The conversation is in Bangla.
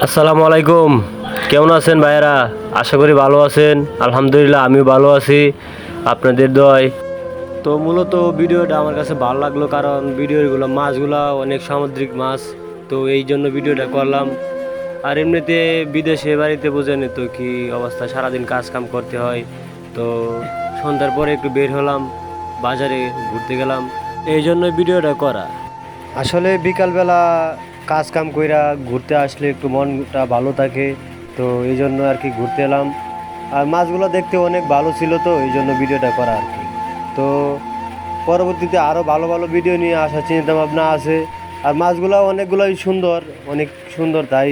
আসসালামু আলাইকুম। কেমন আছেন ভাইয়েরা? আশা করি ভালো আছেন। আলহামদুলিল্লাহ আমিও ভালো আছি আপনাদের দোয়ায়। তো মূলত ভিডিওটা আমার কাছে ভালো লাগলো কারণ ভিডিওগুলো মাছগুলা অনেক সামুদ্রিক মাছ, তো এই জন্য ভিডিওটা করলাম। আর এমনিতে বিদেশে বাড়িতে বোঝেনি তো কি অবস্থা, সারাদিন কাজ কাম করতে হয়। তো সন্ধ্যার পরে একটু বের হলাম, বাজারে ঘুরতে গেলাম, এই জন্য ভিডিওটা করা। আসলে বিকালবেলা কাজ কাম কইরা ঘুরতে আসলে একটু মনটা ভালো থাকে, তো এই জন্য আর কি ঘুরতে এলাম। আর মাছগুলো দেখতে অনেক ভালো ছিল, তো এই জন্য ভিডিওটা করা আর কি। তো পরবর্তীতে আরও ভালো ভালো ভিডিও নিয়ে আসার চিন্তা ভাবনা আছে। আর মাছগুলো অনেকগুলোই সুন্দর, অনেক সুন্দর তাই।